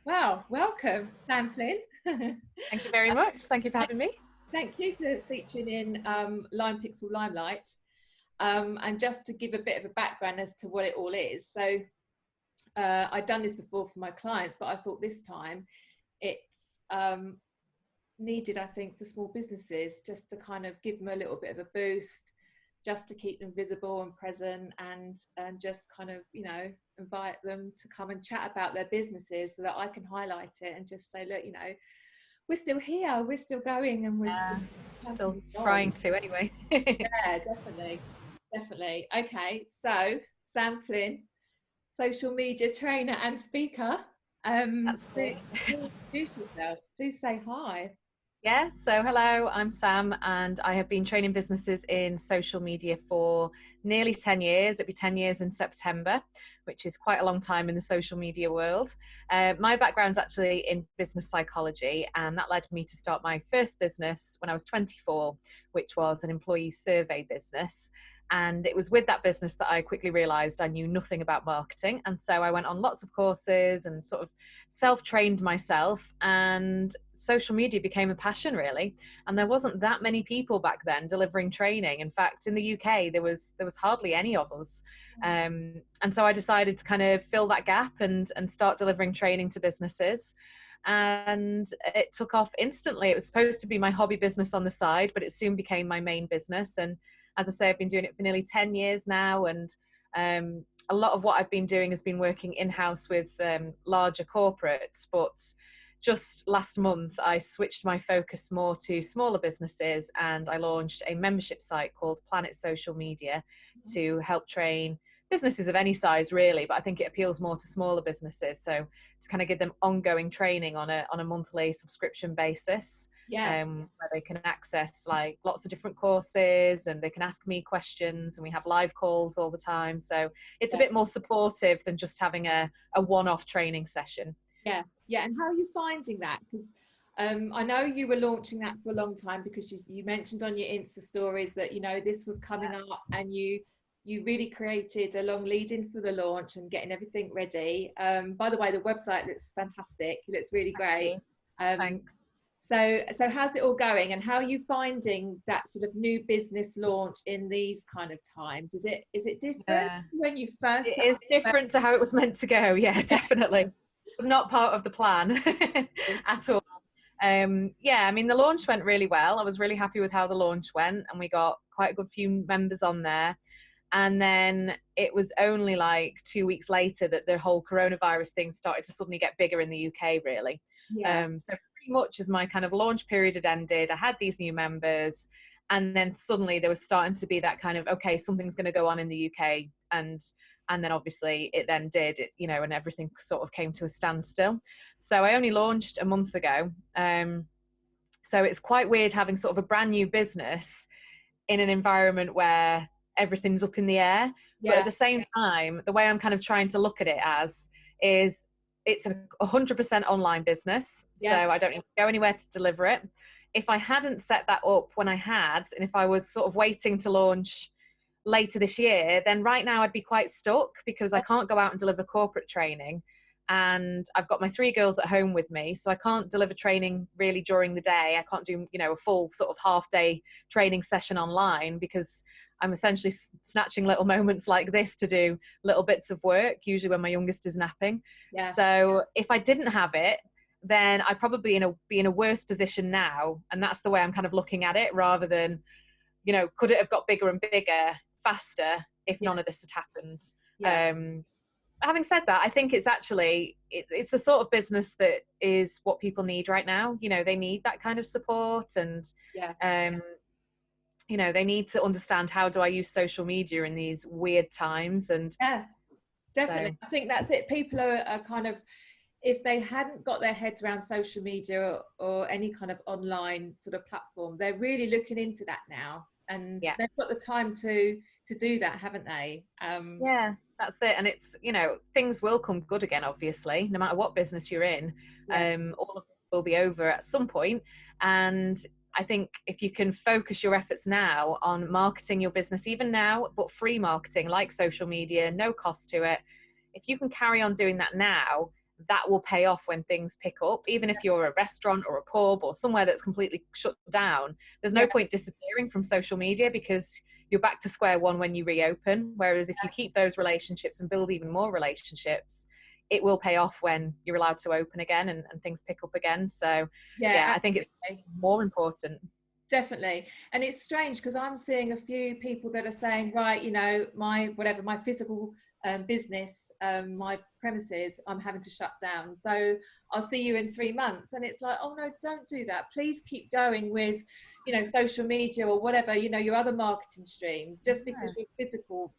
Well, welcome, Sam Flynn. Thank you very much. Thank you for having me. Thank you for featuring in Limepixel Limelight. And just to give a bit of a background as to what it all is. So I've done this before for my clients, but I thought this time it's needed, I think, for small businesses, just to kind of give them a little bit of a boost, just to keep them visible and present, and just kind of, invite them to come and chat about their businesses so that I can highlight it and just say, look, we're still here, we're still going, and we're still trying to anyway. Yeah, definitely. Okay, so Sam Flynn, social media trainer and speaker. That's me. Introduce yourself. Do say hi. Yeah, so hello, I'm Sam, and I have been training businesses in social media for nearly 10 years. It'll be 10 years in September, which is quite a long time in the social media world. My background's actually in business psychology, and that led me to start my first business when I was 24, which was an employee survey business. And it was with that business that I quickly realized I knew nothing about marketing. And so I went on lots of courses and sort of self-trained myself, and social media became a passion, really. And there wasn't that many people back then delivering training. In fact, in the UK, there was hardly any of us. And so I decided to kind of fill that gap and start delivering training to businesses. And it took off instantly. It was supposed to be my hobby business on the side, but it soon became my main business. And as I say, I've been doing it for nearly 10 years now, and a lot of what I've been doing has been working in-house with larger corporates, but just last month I switched my focus more to smaller businesses, and I launched a membership site called Planet Social Media to help train businesses of any size, really, but I think it appeals more to smaller businesses, so to kind of give them ongoing training on a monthly subscription basis. Where they can access like lots of different courses, and they can ask me questions, and we have live calls all the time. So it's a bit more supportive than just having a one-off training session. Yeah. And how are you finding that? Because I know you were launching that for a long time, because you mentioned on your Insta stories that, this was coming up, and you really created a long lead in for the launch and getting everything ready. By the way, the website looks fantastic. It looks really great. Thanks. So how's it all going, and how are you finding that sort of new business launch in these kind of times? Is it different when you first? It is different to how it was meant to go. Yeah, definitely. It was not part of the plan at all. I mean, the launch went really well. I was really happy with how the launch went, and we got quite a good few members on there. And then it was only like 2 weeks later that the whole coronavirus thing started to suddenly get bigger in the UK, really. So pretty much as my kind of launch period had ended, I had these new members, and then suddenly there was starting to be that kind of, okay, something's going to go on in the UK. And then obviously it then did, and everything sort of came to a standstill. So I only launched a month ago. So it's quite weird having sort of a brand new business in an environment where everything's up in the air. But at the same time, the way I'm kind of trying to look at it as is it's a 100% online business. So I don't need to go anywhere to deliver it. If I hadn't set that up when I had, and if I was sort of waiting to launch later this year, then right now I'd be quite stuck, because I can't go out and deliver corporate training. And I've got my 3 girls at home with me, so I can't deliver training really during the day. I can't do, a full sort of half-day training session online, because I'm essentially snatching little moments like this to do little bits of work, usually when my youngest is napping. So if I didn't have it, then I'd probably be in a worse position now. And that's the way I'm kind of looking at it, rather than, could it have got bigger and bigger faster if none of this had happened? Having said that, I think it's actually, it's the sort of business that is what people need right now. They need that kind of support, and they need to understand, how do I use social media in these weird times? And definitely. I think that's it. People are kind of, if they hadn't got their heads around social media or any kind of online sort of platform, they're really looking into that now, and they've got the time to do that, haven't they? That's it. And it's, things will come good again, obviously, no matter what business you're in. All of it will be over at some point. And I think if you can focus your efforts now on marketing your business, even now, but free marketing like social media, no cost to it, if you can carry on doing that now, that will pay off when things pick up. Even if you're a restaurant or a pub or somewhere that's completely shut down, there's no point disappearing from social media, because you're back to square one when you reopen. Whereas if you keep those relationships and build even more relationships, it will pay off when you're allowed to open again and things pick up again. So yeah, I think it's more important. Definitely. And it's strange because I'm seeing a few people that are saying, right, you know, my physical business, my premises, I'm having to shut down. So I'll see you in 3 months. And it's like, oh no, don't do that. Please keep going with, you know, social media or whatever, you know, your other marketing streams. Just because your physical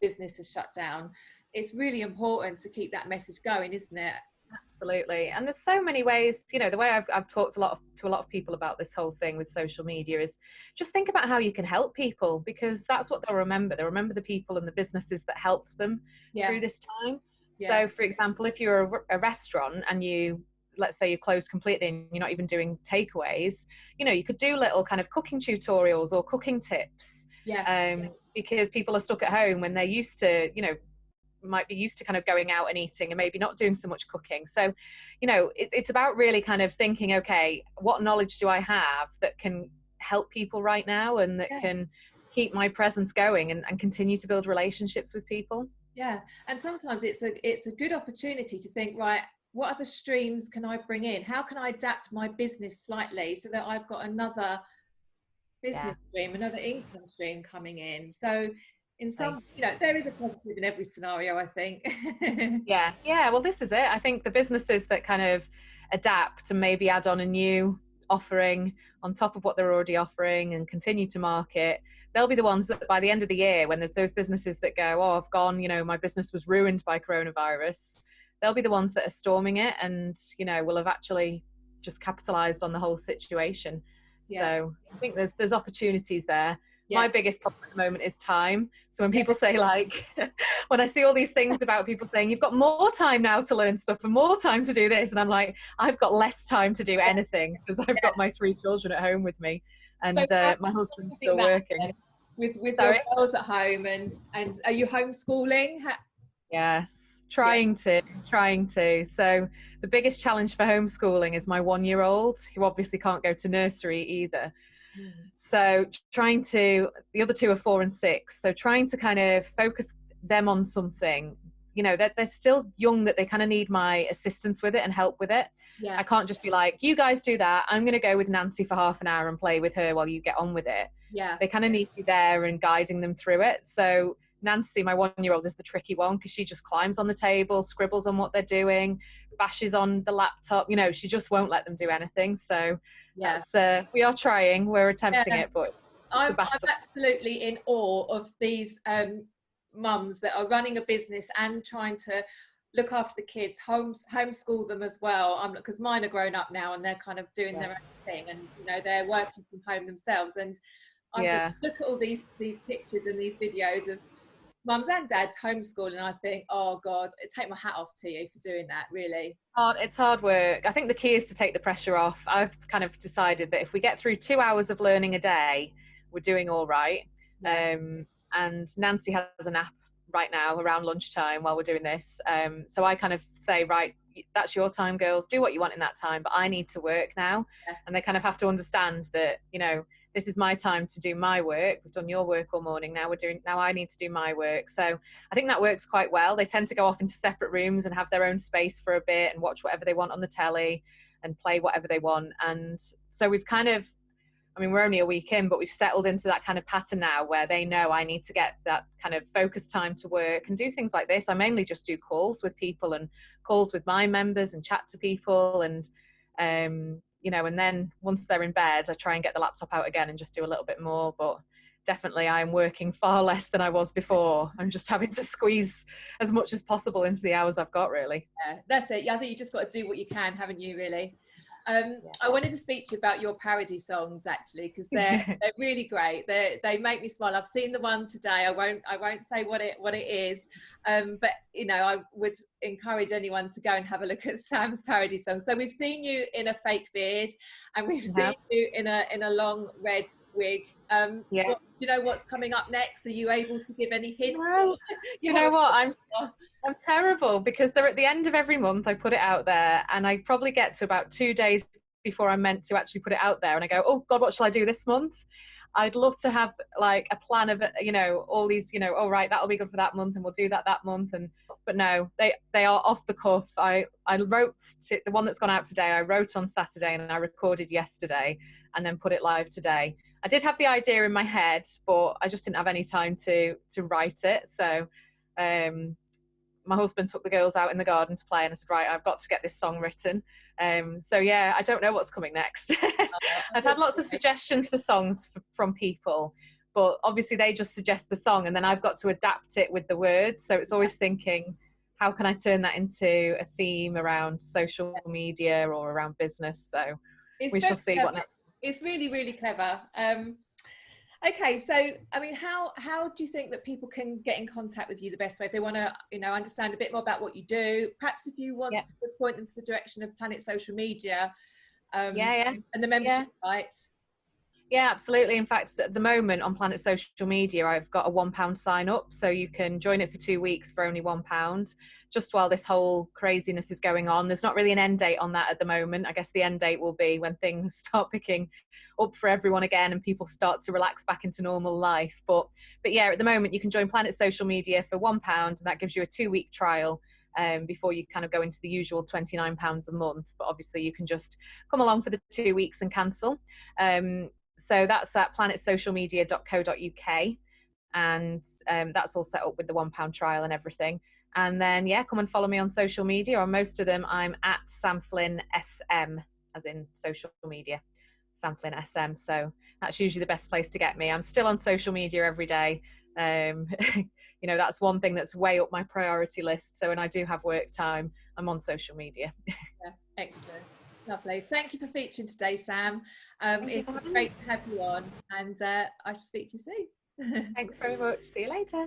business is shut down, it's really important to keep that message going, isn't it? Absolutely. And there's so many ways, you know, the way I've talked to a lot of people about this whole thing with social media is just think about how you can help people, because that's what they'll remember. They'll remember the people and the businesses that helped them through this time. So for example, if you're a restaurant and let's say you're closed completely and you're not even doing takeaways, you know, you could do little kind of cooking tutorials or cooking tips. Because people are stuck at home when they're used to, you know, might be used to kind of going out and eating and maybe not doing so much cooking. So, you know, it's about really kind of thinking, okay, what knowledge do I have that can help people right now and that can keep my presence going and continue to build relationships with people? Yeah. And sometimes it's a good opportunity to think, right, what other streams can I bring in? How can I adapt my business slightly so that I've got another business stream, another income stream coming in? So in some, you know, there is a positive in every scenario, I think. Yeah. Well, this is it. I think the businesses that kind of adapt and maybe add on a new offering on top of what they're already offering and continue to market, they'll be the ones that by the end of the year, when there's those businesses that go, oh, I've gone, you know, my business was ruined by coronavirus, they'll be the ones that are storming it and, you know, will have actually just capitalized on the whole situation. So I think there's opportunities there. My biggest problem at the moment is time. So when people say, like, when I see all these things about people saying, you've got more time now to learn stuff and more time to do this. And I'm like, I've got less time to do anything because I've got my 3 children at home with me and my husband's still working. With your girls at home and are you homeschooling? Yes, trying to. So the biggest challenge for homeschooling is my 1-year-old, who obviously can't go to nursery either. So the other 2 are 4 and 6. So trying to kind of focus them on something, you know, they're still young, that they kind of need my assistance with it and help with it. I can't just be like, you guys do that. I'm going to go with Nancy for half an hour and play with her while you get on with it. They kind of need you there and guiding them through it. So Nancy, my 1-year-old, is the tricky one because she just climbs on the table, scribbles on what they're doing, bashes on the laptop. You know, she just won't let them do anything. So we are trying, we're attempting it, but I'm absolutely in awe of these mums that are running a business and trying to look after the kids, homeschool them as well. Because mine are grown up now and they're kind of doing their own thing, and you know, they're working from home themselves. And I just look at all these pictures and these videos of mums and dads homeschooling, and I think, oh God, I take my hat off to you for doing that, really. It's hard work. I think the key is to take the pressure off. I've kind of decided that if we get through 2 hours of learning a day, we're doing all right. And Nancy has a nap right now around lunchtime while we're doing this. So I kind of say, right, that's your time, girls, do what you want in that time, but I need to work now. And they kind of have to understand that, you know, this is my time to do my work. We've done your work all morning. Now I need to do my work. So I think that works quite well. They tend to go off into separate rooms and have their own space for a bit and watch whatever they want on the telly and play whatever they want. And so we've kind of, I mean, we're only a week in, but we've settled into that kind of pattern now where they know I need to get that kind of focused time to work and do things like this. I mainly just do calls with people and calls with my members and chat to people and, you know, and then once they're in bed, I try and get the laptop out again and just do a little bit more. But definitely I'm working far less than I was before. I'm just having to squeeze as much as possible into the hours I've got, really. Yeah, that's it. I think you just got to do what you can, haven't you, really? I wanted to speak to you about your parody songs, actually, because they're really great. They make me smile. I've seen the one today. I won't say what it is, but you know, I would encourage anyone to go and have a look at Sam's parody song. So we've seen you in a fake beard, and we've seen you in a long red wig. You know what's coming up next? Are you able to give any hints? Well, you know what? I'm terrible because they're at the end of every month. I put it out there, and I probably get to about 2 days before I'm meant to actually put it out there, and I go, "Oh God, what shall I do this month?" I'd love to have like a plan of, all these, oh right, that'll be good for that month, and we'll do that month, but no, they are off the cuff. I wrote the one that's gone out today. I wrote on Saturday and I recorded yesterday, and then put it live today. I did have the idea in my head, but I just didn't have any time to write it. So my husband took the girls out in the garden to play, and I said, right, I've got to get this song written. So yeah, I don't know what's coming next. I've had lots of suggestions for songs from people, but obviously they just suggest the song, and then I've got to adapt it with the words. So it's always thinking, how can I turn that into a theme around social media or around business? So we shall see what next. It's really, really clever. Okay, so I mean, how do you think that people can get in contact with you the best way if they want to, understand a bit more about what you do? Perhaps if you want to point them to the direction of Planet Social Media, and the membership sites. Yeah, absolutely. In fact, at the moment on Planet Social Media, I've got a £1 sign up, so you can join it for 2 weeks for only £1, just while this whole craziness is going on. There's not really an end date on that at the moment. I guess the end date will be when things start picking up for everyone again and people start to relax back into normal life. But yeah, at the moment you can join Planet Social Media for £1, and that gives you a 2-week trial. Before you kind of go into the usual £29 a month, but obviously you can just come along for the 2 weeks and cancel. So that's at planetsocialmedia.co.uk, and that's all set up with the £1 trial and everything. And then come and follow me on social media. On most of them I'm at Sam Flynn SM, as in social media, Sam Flynn SM. So that's usually the best place to get me. I'm still on social media every day. That's one thing that's way up my priority list. So when I do have work time, I'm on social media. Excellent. Lovely. Thank you for featuring today, Sam. It's great to have you on, and I shall speak to you soon. Thanks very much. See you later.